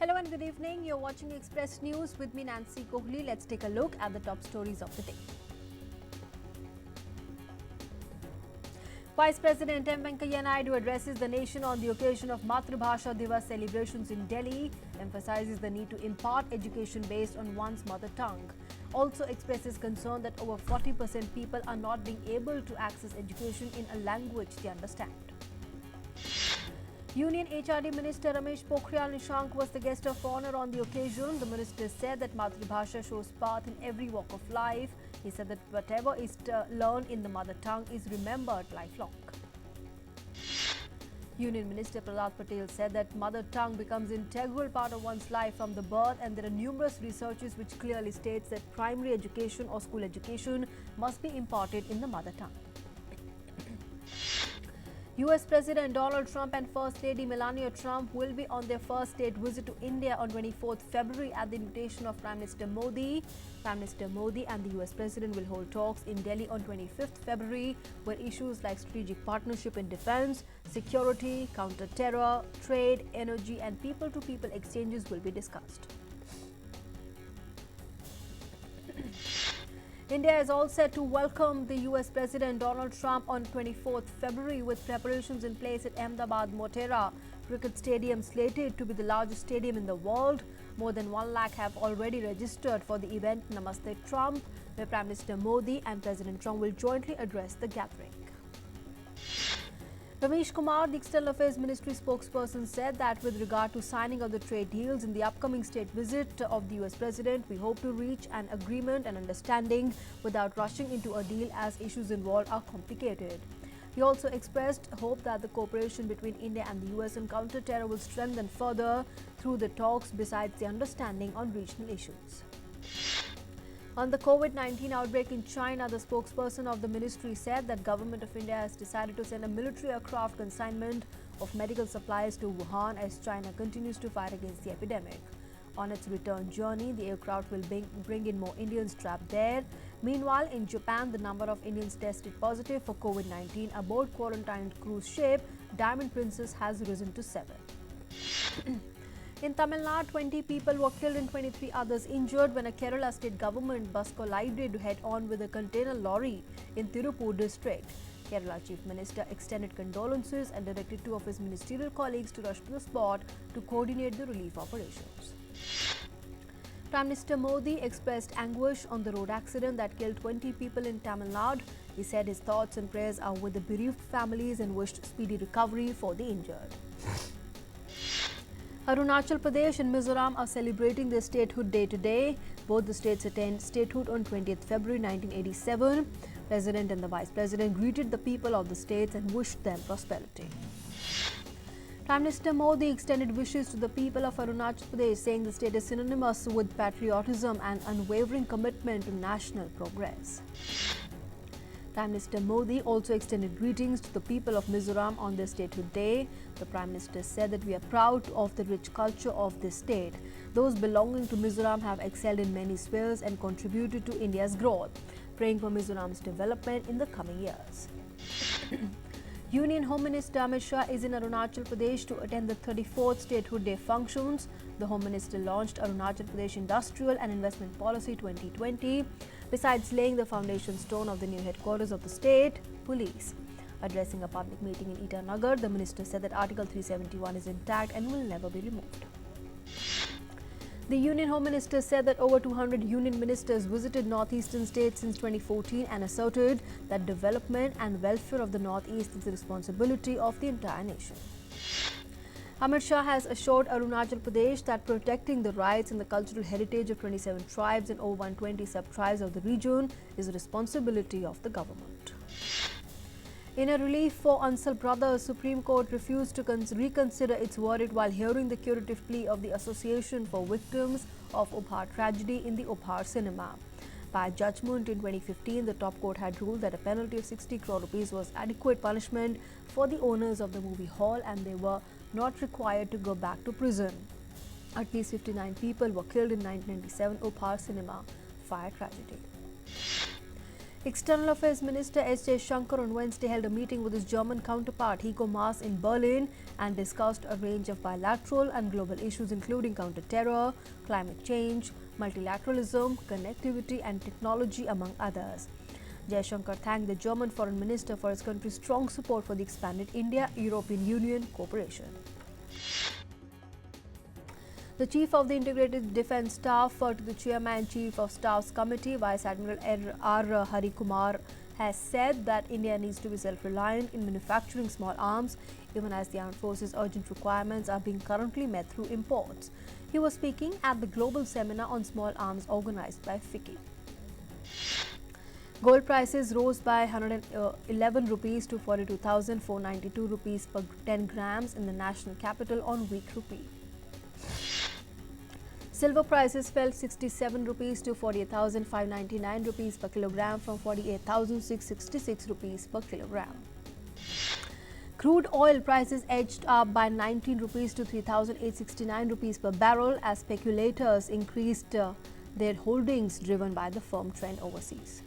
Hello and good evening. You're watching Express News with me, Nancy Kohli. Let's take a look at the top stories of the day. Vice President M. Venkaiah Naidu addresses the nation on the occasion of Matrabhasha Divas celebrations in Delhi, emphasizes the need to impart education based on one's mother tongue. Also expresses concern that over 40% people are not being able to access education in a language they understand. Union HRD Minister Ramesh Pokhriyal Nishank was the guest of honor on the occasion. The minister said that Matrabhasha shows path in every walk of life. He said that whatever is learned in the mother tongue is remembered lifelong. Union Minister Prasar Bharati said that mother tongue becomes an integral part of one's life from the birth, and there are numerous researches which clearly states that primary education or school education must be imparted in the mother tongue. US President Donald Trump and First Lady Melania Trump will be on their first state visit to India on 24th February at the invitation of Prime Minister Modi. Prime Minister Modi and the US President will hold talks in Delhi on 25th February, where issues like strategic partnership in defense, security, counter-terror, trade, energy and people-to-people exchanges will be discussed. India is all set to welcome the US President Donald Trump on 24th February with preparations in place at Ahmedabad Motera Cricket Stadium, slated to be the largest stadium in the world. More than 1 lakh have already registered for the event Namaste Trump, where Prime Minister Modi and President Trump will jointly address the gathering. Ramesh Kumar, the External Affairs Ministry spokesperson, said that with regard to signing of the trade deals in the upcoming state visit of the US President, we hope to reach an agreement and understanding without rushing into a deal, as issues involved are complicated. He also expressed hope that the cooperation between India and the US on counter-terror will strengthen further through the talks, besides the understanding on regional issues. On the COVID-19 outbreak in China, the spokesperson of the ministry said that Government of India has decided to send a military aircraft consignment of medical supplies to Wuhan as China continues to fight against the epidemic. On its return journey, the aircraft will bring in more Indians trapped there. Meanwhile, in Japan, the number of Indians tested positive for COVID-19 aboard quarantined cruise ship Diamond Princess has risen to 7. In Tamil Nadu, 20 people were killed and 23 others injured when a Kerala state government bus collided head-on with a container lorry in Tirupur district. Kerala Chief Minister extended condolences and directed 2 of his ministerial colleagues to rush to the spot to coordinate the relief operations. Prime Minister Modi expressed anguish on the road accident that killed 20 people in Tamil Nadu. He said his thoughts and prayers are with the bereaved families and wished speedy recovery for the injured. Arunachal Pradesh and Mizoram are celebrating their statehood day today. Both the states attained statehood on 20th February 1987. President and the Vice President greeted the people of the states and wished them prosperity. Prime Minister Modi extended wishes to the people of Arunachal Pradesh, saying the state is synonymous with patriotism and unwavering commitment to national progress. Prime Minister Modi also extended greetings to the people of Mizoram on their statehood day. The Prime Minister said that we are proud of the rich culture of this state. Those belonging to Mizoram have excelled in many spheres and contributed to India's growth, praying for Mizoram's development in the coming years. Union Home Minister Amit Shah is in Arunachal Pradesh to attend the 34th Statehood Day functions. The Home Minister launched Arunachal Pradesh Industrial and Investment Policy 2020, besides laying the foundation stone of the new headquarters of the state police. Addressing a public meeting in Itanagar, the minister said that Article 371 is intact and will never be removed. The Union Home Minister said that over 200 union ministers visited northeastern states since 2014 and asserted that development and welfare of the northeast is the responsibility of the entire nation. Amit Shah has assured Arunachal Pradesh that protecting the rights and the cultural heritage of 27 tribes and over 120 sub-tribes of the region is a responsibility of the government. In a relief for Ansal brothers, Supreme Court refused to reconsider its verdict while hearing the curative plea of the Association for Victims of Ubhar Tragedy in the Ubhar cinema. By judgment in 2015, the top court had ruled that a penalty of 60 crore rupees was adequate punishment for the owners of the movie hall and they were not required to go back to prison. At least 59 people were killed in 1997 Ubhar cinema fire tragedy. External Affairs Minister S. Shankar on Wednesday held a meeting with his German counterpart Heiko Maas in Berlin and discussed a range of bilateral and global issues including counter-terror, climate change, multilateralism, connectivity and technology among others. Jaishankar thanked the German foreign minister for his country's strong support for the expanded India-European Union cooperation. The Chief of the Integrated Defence Staff to the Chairman Chief of Staff's Committee, Vice Admiral R. Hari Kumar, has said that India needs to be self-reliant in manufacturing small arms, even as the armed forces' urgent requirements are being currently met through imports. He was speaking at the global seminar on small arms organized by FICCI. Gold prices rose by 111 rupees to 42,492 rupees per 10 grams in the national capital on weak rupee. Silver prices fell 67 rupees to 48,599 rupees per kilogram from 48,666 rupees per kilogram. Crude oil prices edged up by 19 rupees to 3,869 rupees per barrel as speculators increased their holdings driven by the firm trend overseas.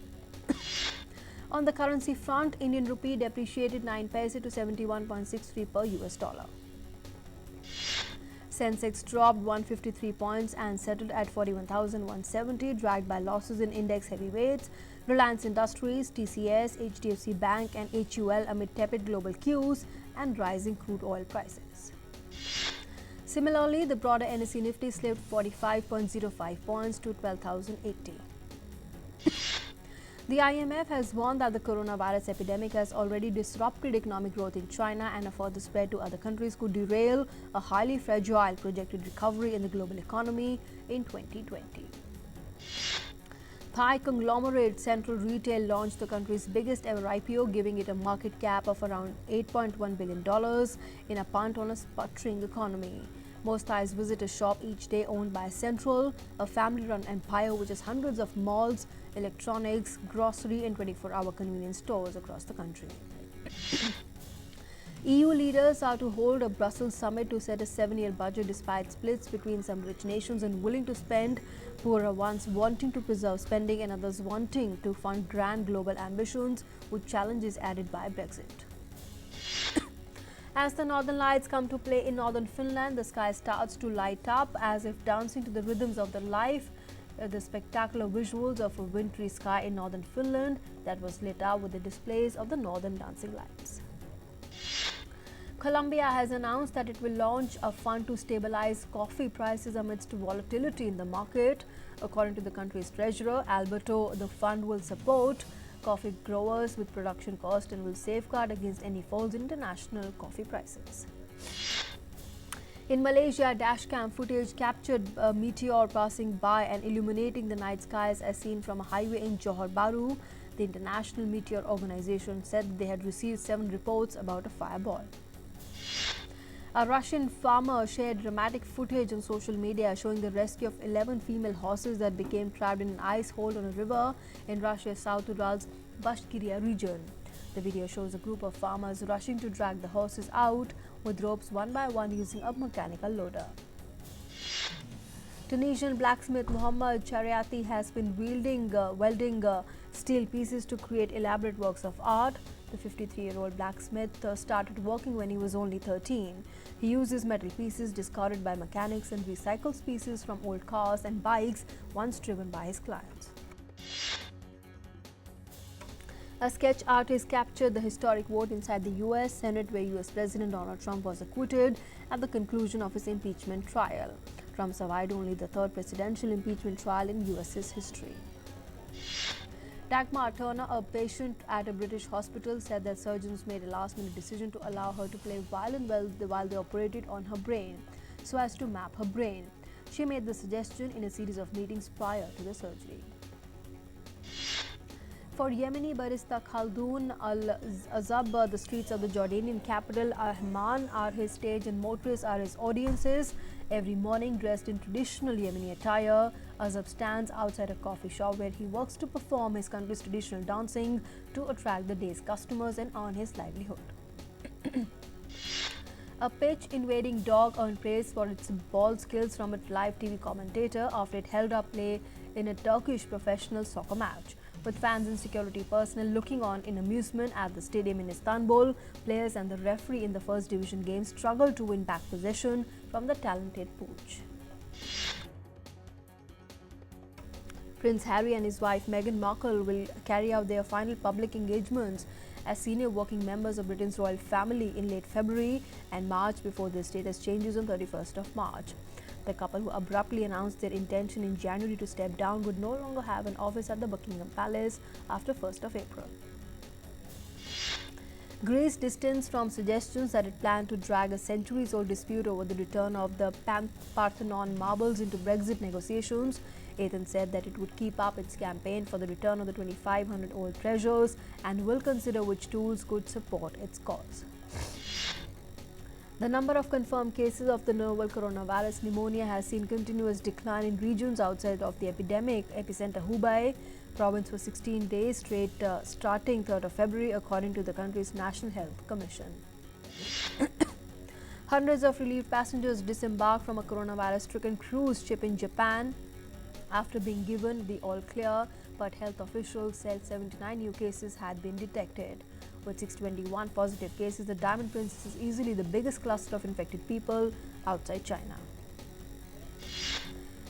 On the currency front, Indian rupee depreciated 9 paise to 71.63 per US dollar. Sensex dropped 153 points and settled at 41,170, dragged by losses in index heavyweights, Reliance Industries, TCS, HDFC Bank and HUL amid tepid global cues and rising crude oil prices. Similarly, the broader NSE Nifty slipped 45.05 points to 12,080. The IMF has warned that the coronavirus epidemic has already disrupted economic growth in China and a further spread to other countries could derail a highly fragile projected recovery in the global economy in 2020. Thai conglomerate Central Retail launched the country's biggest ever IPO, giving it a market cap of around $8.1 billion in a punt on a sputtering economy. Most Thais visit a shop each day owned by Central, a family-run empire which has hundreds of malls, electronics, grocery and 24-hour convenience stores across the country. EU leaders are to hold a Brussels summit to set a 7-year budget despite splits between some rich nations and willing to spend, poorer ones wanting to preserve spending and others wanting to fund grand global ambitions with challenges added by Brexit. As the northern lights come to play in northern Finland, the sky starts to light up as if dancing to the rhythms of their life. The spectacular visuals of a wintry sky in northern Finland that was lit up with the displays of the northern dancing lights. Colombia has announced that it will launch a fund to stabilize coffee prices amidst volatility in the market. According to the country's treasurer, Alberto, the fund will support coffee growers with production cost and will safeguard against any falls in international coffee prices. In Malaysia, dashcam footage captured a meteor passing by and illuminating the night skies as seen from a highway in Johor Bahru. The International Meteor Organization said they had received 7 reports about a fireball. A Russian farmer shared dramatic footage on social media showing the rescue of 11 female horses that became trapped in an ice hole on a river in Russia's South Ural's Bashkiria region. The video shows a group of farmers rushing to drag the horses out with ropes one by one using a mechanical loader. Tunisian blacksmith Mohammad Chariati has been welding steel pieces to create elaborate works of art. The 53-year-old blacksmith started working when he was only 13. He uses metal pieces discarded by mechanics and recycles pieces from old cars and bikes once driven by his clients. A sketch artist captured the historic vote inside the U.S. Senate where U.S. President Donald Trump was acquitted at the conclusion of his impeachment trial. Trump survived only the 3rd presidential impeachment trial in U.S.'s history. Dagmar Turner, a patient at a British hospital, said that surgeons made a last-minute decision to allow her to play violin while they operated on her brain, so as to map her brain. She made the suggestion in a series of meetings prior to the surgery. For Yemeni barista Khaldoon Al-Azab, the streets of the Jordanian capital Amman are his stage and motorists are his audiences. Every morning, dressed in traditional Yemeni attire, Azab stands outside a coffee shop where he works to perform his country's traditional dancing to attract the day's customers and earn his livelihood. A pitch-invading dog earned praise for its ball skills from a live TV commentator after it held up play in a Turkish professional soccer match. With fans and security personnel looking on in amusement at the stadium in Istanbul, players and the referee in the first division game struggled to win back possession from the talented Pooch. Prince Harry and his wife Meghan Markle will carry out their final public engagements as senior working members of Britain's royal family in late February and March before their status changes on 31st of March. The couple, who abruptly announced their intention in January to step down, would no longer have an office at the Buckingham Palace after 1st of April. Greece distanced from suggestions that it planned to drag a centuries-old dispute over the return of the Parthenon marbles into Brexit negotiations. Athens said that it would keep up its campaign for the return of the 2,500-old treasures and will consider which tools could support its cause. The number of confirmed cases of the novel coronavirus pneumonia has seen continuous decline in regions outside of the epidemic epicenter Hubei province for 16 days straight starting 3rd of February, according to the country's National Health Commission. Hundreds of relieved passengers disembarked from a coronavirus-stricken cruise ship in Japan after being given the all-clear, but health officials said 79 new cases had been detected. With 621 positive cases, the Diamond Princess is easily the biggest cluster of infected people outside China.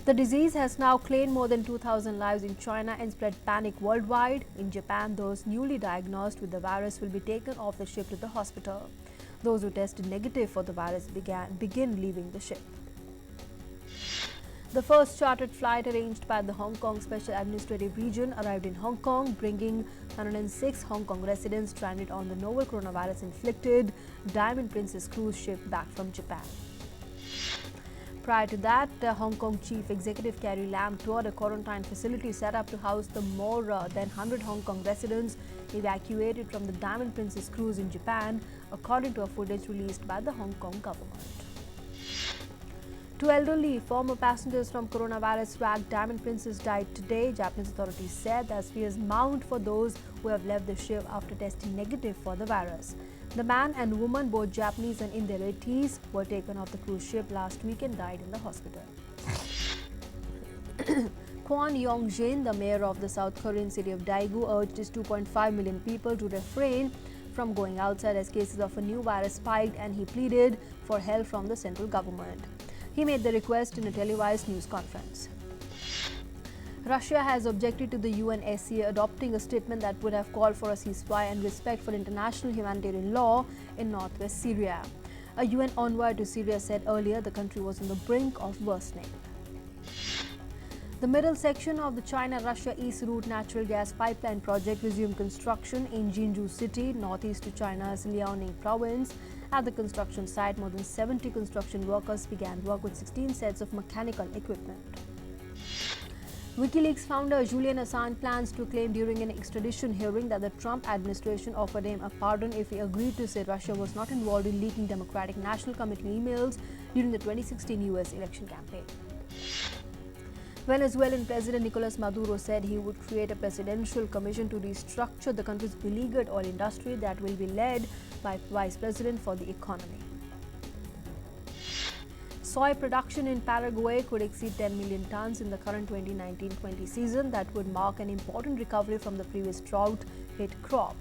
The disease has now claimed more than 2,000 lives in China and spread panic worldwide. In Japan, those newly diagnosed with the virus will be taken off the ship to the hospital. Those who tested negative for the virus begin leaving the ship. The first chartered flight arranged by the Hong Kong Special Administrative Region arrived in Hong Kong, bringing 106 Hong Kong residents stranded on the novel coronavirus-inflicted Diamond Princess cruise ship back from Japan. Prior to that, Hong Kong Chief Executive Carrie Lam toured a quarantine facility set up to house the more than 100 Hong Kong residents evacuated from the Diamond Princess cruise in Japan, according to a footage released by the Hong Kong government. Two elderly former passengers from coronavirus-racked Diamond Princess died today. Japanese authorities said that fears mount for those who have left the ship after testing negative for the virus. The man and woman, both Japanese and in their 80s, were taken off the cruise ship last week and died in the hospital. Kwon Yong-jin, the mayor of the South Korean city of Daegu, urged his 2.5 million people to refrain from going outside as cases of a new virus spiked, and he pleaded for help from the central government. He made the request in a televised news conference. Russia has objected to the UNSCA adopting a statement that would have called for a ceasefire and respect for international humanitarian law in northwest Syria. A UN envoy to Syria said earlier the country was on the brink of worsening. The middle section of the China-Russia East Route natural gas pipeline project resumed construction in Jinju City, northeast to China's Liaoning province. At the construction site, more than 70 construction workers began work with 16 sets of mechanical equipment. WikiLeaks founder Julian Assange plans to claim during an extradition hearing that the Trump administration offered him a pardon if he agreed to say Russia was not involved in leaking Democratic National Committee emails during the 2016 US election campaign. Venezuelan President Nicolas Maduro said he would create a presidential commission to restructure the country's beleaguered oil industry that will be led by Vice President for the Economy. Soy production in Paraguay could exceed 10 million tons in the current 2019-20 season. That would mark an important recovery from the previous drought-hit crop.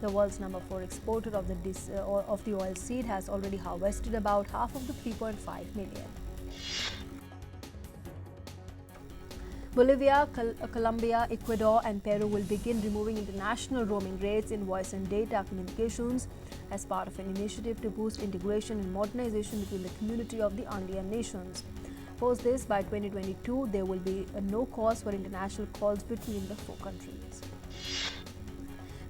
The world's number 4 exporter of the oil seed has already harvested about half of the 3.5 million. Bolivia, Colombia, Ecuador and Peru will begin removing international roaming rates in voice and data communications as part of an initiative to boost integration and modernization between the community of the Andean nations. Post this, by 2022, there will be no cost for international calls between the 4 countries.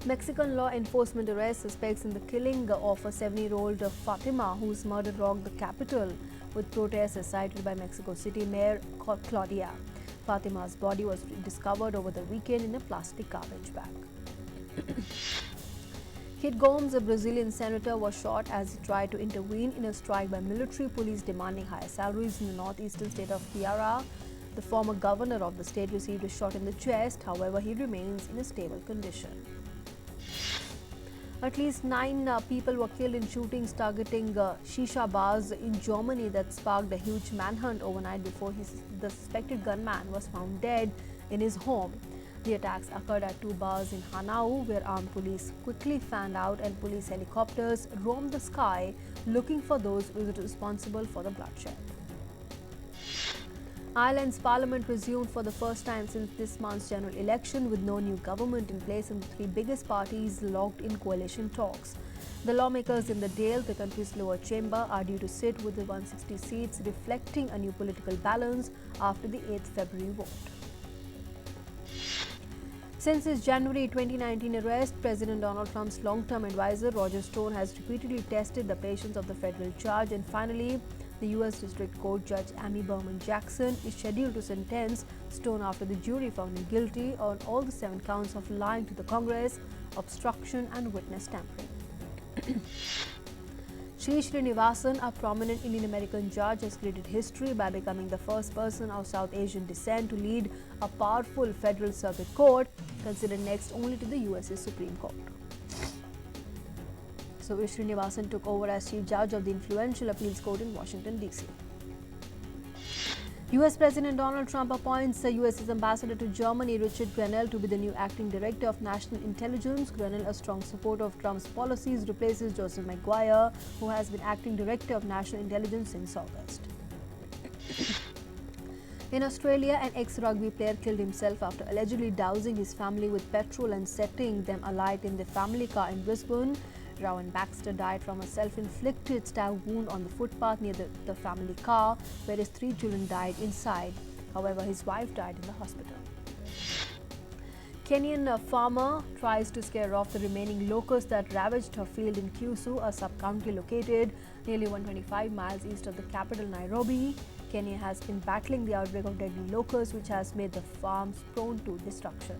Mexican law enforcement arrests suspects in the killing of a 7-year-old Fatima, whose murder rocked the capital, with protests as cited by Mexico City Mayor Claudia. Fatima's body was discovered over the weekend in a plastic garbage bag. Kit Gomes, a Brazilian senator, was shot as he tried to intervene in a strike by military police demanding higher salaries in the northeastern state of Piara. The former governor of the state received a shot in the chest. However, he remains in a stable condition. At least 9 people were killed in shootings targeting shisha bars in Germany that sparked a huge manhunt overnight before the suspected gunman was found dead in his home. The attacks occurred at two bars in Hanau, where armed police quickly fanned out and police helicopters roamed the sky looking for those responsible for the bloodshed. Ireland's parliament resumed for the first time since this month's general election, with no new government in place and the three biggest parties locked in coalition talks. The lawmakers in the Dáil, the country's lower chamber, are due to sit with the 160 seats, reflecting a new political balance after the 8th February vote. Since his January 2019 arrest, President Donald Trump's long-term advisor Roger Stone has repeatedly tested the patience of the federal judge, and finally, the U.S. District Court Judge Amy Berman Jackson is scheduled to sentence Stone after the jury found him guilty on all the 7 counts of lying to the Congress, obstruction and witness tampering. Sri Srinivasan, a prominent Indian American judge, has created history by becoming the first person of South Asian descent to lead a powerful federal circuit court, considered next only to the US's Supreme Court. So Srinivasan took over as chief judge of the influential appeals court in Washington, D.C. U.S. President Donald Trump appoints the U.S.'s ambassador to Germany, Richard Grenell, to be the new acting director of national intelligence. Grenell, a strong supporter of Trump's policies, replaces Joseph Maguire, who has been acting director of national intelligence since August. In Australia, an ex-rugby player killed himself after allegedly dousing his family with petrol and setting them alight in the family car in Brisbane. Rowan Baxter died from a self-inflicted stab wound on the footpath near the family car, where his 3 children died inside. However, his wife died in the hospital. Kenyan farmer tries to scare off the remaining locusts that ravaged her field in Kiusu, a sub-county located nearly 125 miles east of the capital, Nairobi. Kenya has been battling the outbreak of deadly locusts, which has made the farms prone to destruction.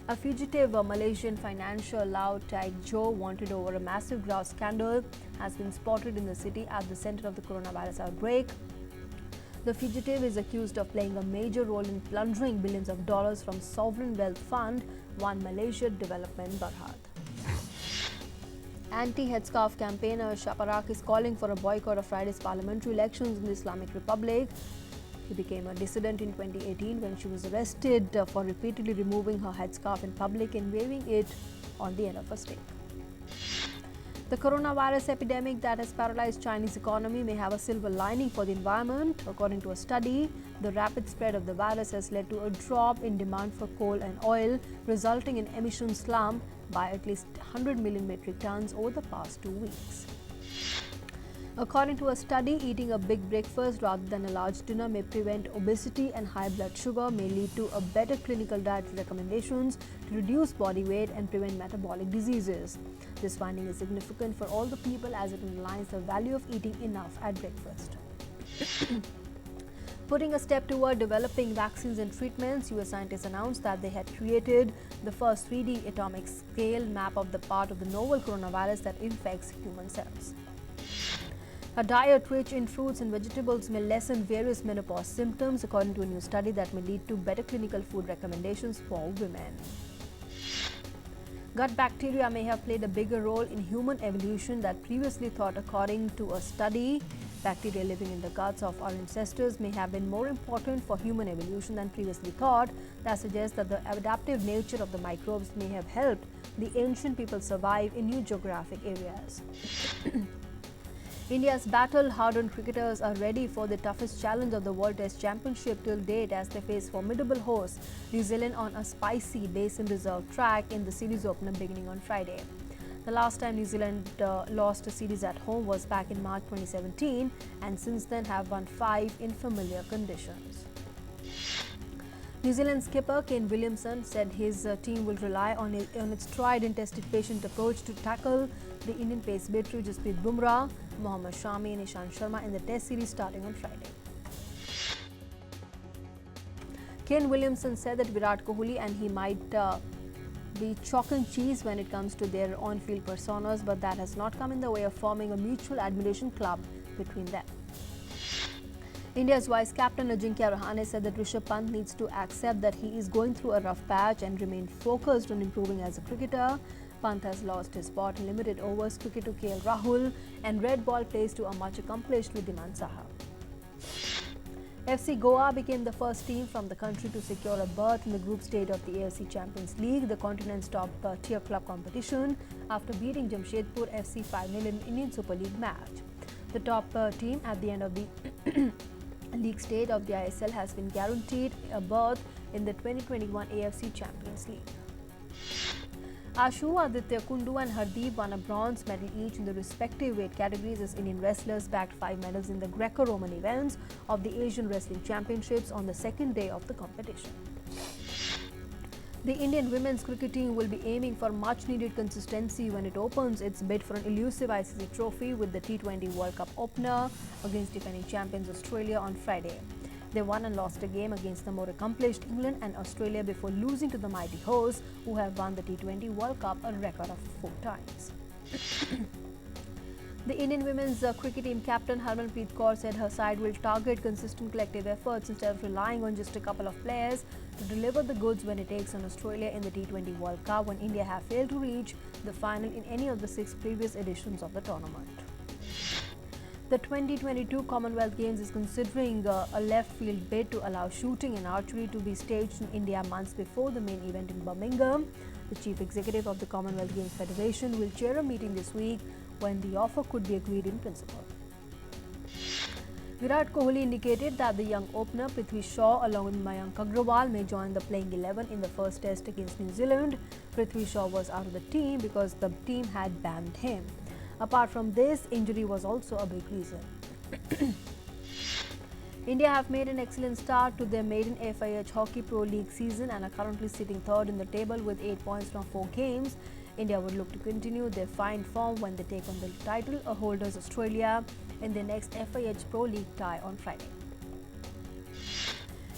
A fugitive Malaysian financier Lau Tai Jo, wanted over a massive graft scandal, has been spotted in the city at the center of the coronavirus outbreak. The fugitive is accused of playing a major role in plundering billions of dollars from sovereign wealth fund, One Malaysia Development Berhad. Anti-headscarf campaigner Shaparak is calling for a boycott of Friday's parliamentary elections in the Islamic Republic. He became a dissident in 2018 when she was arrested for repeatedly removing her headscarf in public and waving it on the end of a stick. The coronavirus epidemic that has paralyzed Chinese economy may have a silver lining for the environment. According to a study, the rapid spread of the virus has led to a drop in demand for coal and oil, resulting in emission slump by at least 100 million metric tons over the past 2 weeks. According to a study, eating a big breakfast rather than a large dinner may prevent obesity, and high blood sugar may lead to a better clinical diet recommendations to reduce body weight and prevent metabolic diseases. This finding is significant for all the people as it underlines the value of eating enough at breakfast. Putting a step toward developing vaccines and treatments, US scientists announced that they had created the first 3D atomic scale map of the part of the novel coronavirus that infects human cells. A diet rich in fruits and vegetables may lessen various menopause symptoms, according to a new study that may lead to better clinical food recommendations for women. Gut bacteria may have played a bigger role in human evolution than previously thought, according to a study. Bacteria living in the guts of our ancestors may have been more important for human evolution than previously thought. That suggests that the adaptive nature of the microbes may have helped the ancient people survive in new geographic areas. India's battle-hardened cricketers are ready for the toughest challenge of the World Test Championship till date as they face formidable hosts New Zealand on a spicy Basin Reserve track in the series opener beginning on Friday. The last time New Zealand lost a series at home was back in March 2017, and since then have won 5 in familiar conditions. New Zealand skipper Kane Williamson said his team will rely on its tried and tested patient approach to tackle the Indian pace batter Jasprit Bumrah, Mohammad Shami and Ishant Sharma in the Test series starting on Friday. Kane Williamson said that Virat Kohli and he might be chalk and cheese when it comes to their on-field personas, but that has not come in the way of forming a mutual admiration club between them. India's vice-captain Ajinkya Rahane said that Rishabh Pant needs to accept that he is going through a rough patch and remain focused on improving as a cricketer. Pant has lost his spot in limited overs cricket to KL Rahul, and red ball plays to a much accomplished Wriddhiman Saha. FC Goa became the first team from the country to secure a berth in the group stage of the AFC Champions League, the continent's top-tier club competition, after beating Jamshedpur FC 5-0 in Indian Super League match. The top team at the end of the league stage of the ISL has been guaranteed a berth in the 2021 AFC Champions League. Ashu, Aditya Kundu and Hardeep won a bronze medal each in the respective weight categories as Indian wrestlers bagged 5 medals in the Greco-Roman events of the Asian Wrestling Championships on the second day of the competition. The Indian women's cricket team will be aiming for much-needed consistency when it opens its bid for an elusive ICC trophy with the T20 World Cup opener against defending champions Australia on Friday. They won and lost a game against the more accomplished England and Australia before losing to the mighty hosts, who have won the T20 World Cup a record of 4 times. The Indian women's cricket team captain Harmanpreet Kaur said her side will target consistent collective efforts instead of relying on just a couple of players to deliver the goods when it takes on Australia in the T20 World Cup, when India have failed to reach the final in any of the 6 previous editions of the tournament. The 2022 Commonwealth Games is considering a left-field bid to allow shooting and archery to be staged in India months before the main event in Birmingham. The chief executive of the Commonwealth Games Federation will chair a meeting this week when the offer could be agreed in principle. Virat Kohli indicated that the young opener Prithvi Shaw along with Mayank Agrawal may join the playing 11 in the first test against New Zealand. Prithvi Shaw was out of the team because the team had banned him. Apart from this, injury was also a big reason. India have made an excellent start to their maiden FIH Hockey Pro League season and are currently sitting third in the table with 8 points from 4 games. India would look to continue their fine form when they take on the title holders Australia in their next FIH Pro League tie on Friday.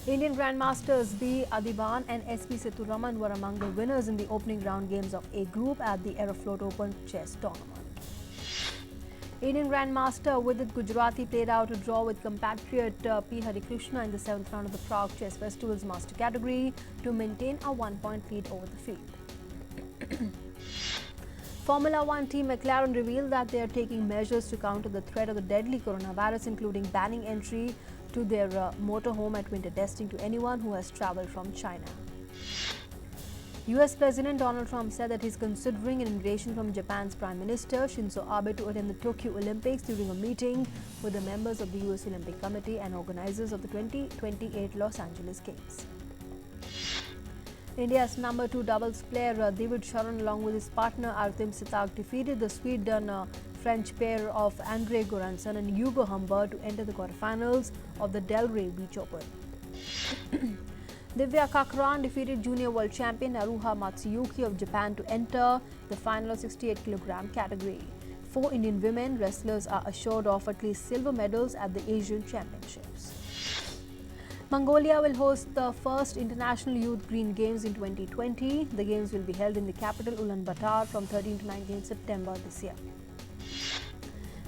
Indian Grandmasters B. Adiban and SP Sethuraman were among the winners in the opening round games of A Group at the Aeroflot Open Chess Tournament. Indian Grandmaster Vidit Gujarati played out a draw with compatriot P. Harikrishna in the 7th round of the Prague Chess Festival's master category to maintain a 1-point lead over the field. Formula One team McLaren revealed that they are taking measures to counter the threat of the deadly coronavirus, including banning entry to their motorhome at winter testing to anyone who has travelled from China. US President Donald Trump said that he's considering an invitation from Japan's Prime Minister Shinzo Abe to attend the Tokyo Olympics during a meeting with the members of the US Olympic Committee and organizers of the 2028 Los Angeles Games. India's number 2 doubles player David Sharan along with his partner Artem Sitak defeated the Sweden-French pair of Andre Goranson and Hugo Humbert to enter the quarterfinals of the Delray Beach Open. Divya Kakran defeated junior world champion Naruha Matsuyuki of Japan to enter the final of 68 kg category. 4 Indian women wrestlers are assured of at least silver medals at the Asian Championships. Mongolia will host the first International Youth Green Games in 2020. The games will be held in the capital Ulaanbaatar from 13 to 19 September this year.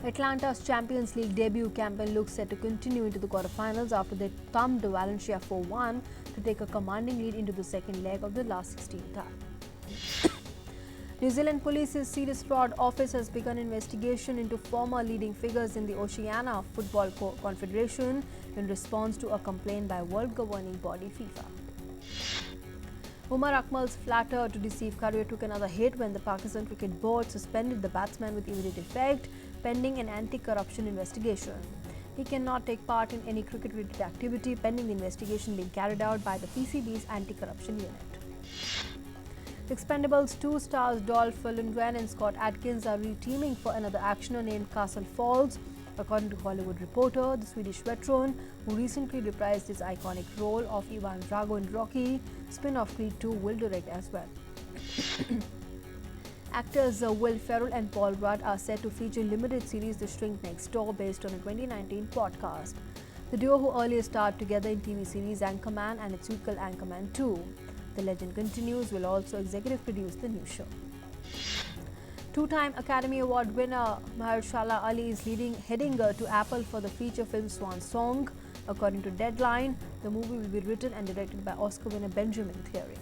Atlanta's Champions League debut campaign looks set to continue into the quarterfinals after they thumped Valencia 4-1 to take a commanding lead into the second leg of the last 16 tie. New Zealand Police's Serious Fraud Office has begun investigation into former leading figures in the Oceania Football Confederation in response to a complaint by world governing body FIFA. Umar Akmal's flatter to deceive career took another hit when the Pakistan Cricket Board suspended the batsman with immediate effect pending an anti-corruption investigation. He cannot take part in any cricket-related activity pending the investigation being carried out by the PCB's anti-corruption unit. Expendables 2 stars Dolph Lundgren and Scott Adkins are re-teaming for another actioner named Castle Falls. According to Hollywood Reporter, the Swedish veteran, who recently reprised his iconic role of Ivan Drago in Rocky, spin-off Creed 2 will direct as well. Actors Will Ferrell and Paul Rudd are set to feature limited series The Shrink Next Door based on a 2019 podcast. The duo, who earlier starred together in TV series Anchorman and its sequel Anchorman 2. The Legend Continues will also executive produce the new show. 2-time Academy Award winner Mahershala Ali is heading to Apple for the feature film Swan Song. According to Deadline, the movie will be written and directed by Oscar winner Benjamin Cleary.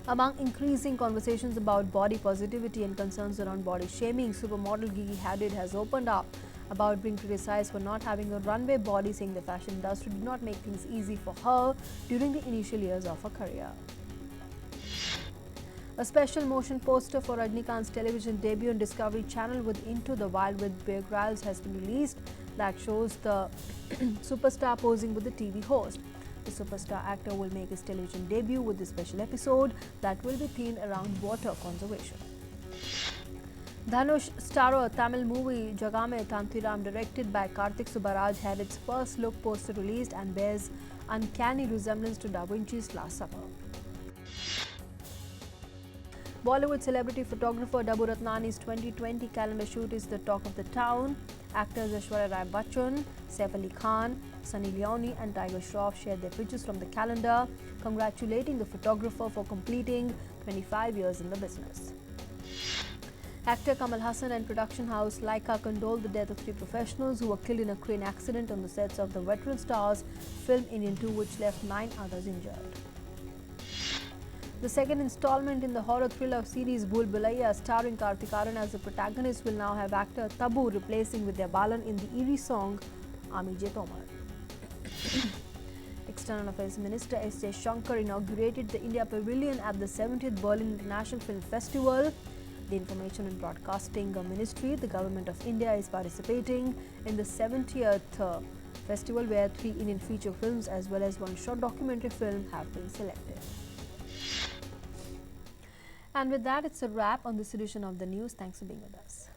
Among increasing conversations about body positivity and concerns around body shaming, supermodel Gigi Hadid has opened up about being criticized for not having a runway body, saying the fashion industry did not make things easy for her during the initial years of her career. A special motion poster for Rajnikant's television debut on Discovery Channel with Into the Wild with Bear Grylls has been released that shows the superstar posing with the TV host. The superstar actor will make his television debut with this special episode that will be themed around water conservation. Dhanush starrer Tamil movie Jagame Tanthiram, directed by Karthik Subbaraj, had its first look poster released and bears uncanny resemblance to Da Vinci's Last Supper. Bollywood celebrity photographer Dabu Ratnani's 2020 calendar shoot is the talk of the town. Actors Aishwarya Rai Bachchan, Saif Ali Khan, Sunny Leone and Tiger Shroff shared their pictures from the calendar, congratulating the photographer for completing 25 years in the business. Actor Kamal Hassan and production house Laika condoled the death of 3 professionals who were killed in a crane accident on the sets of the veteran star's film Indian 2, which left 9 others injured. The second installment in the horror thriller series Bhool Bhulaiya, starring Kartik Aaryan as the protagonist, will now have actor Tabu replacing Vidya Balan in the eerie song Ami J. Tomar. External Affairs Minister S. J. Shankar inaugurated the India Pavilion at the 70th Berlin International Film Festival. The Information and Broadcasting Ministry, the Government of India, is participating in the 70th festival, where 3 Indian feature films as well as 1 short documentary film have been selected. And with that, it's a wrap on this edition of the news. Thanks for being with us.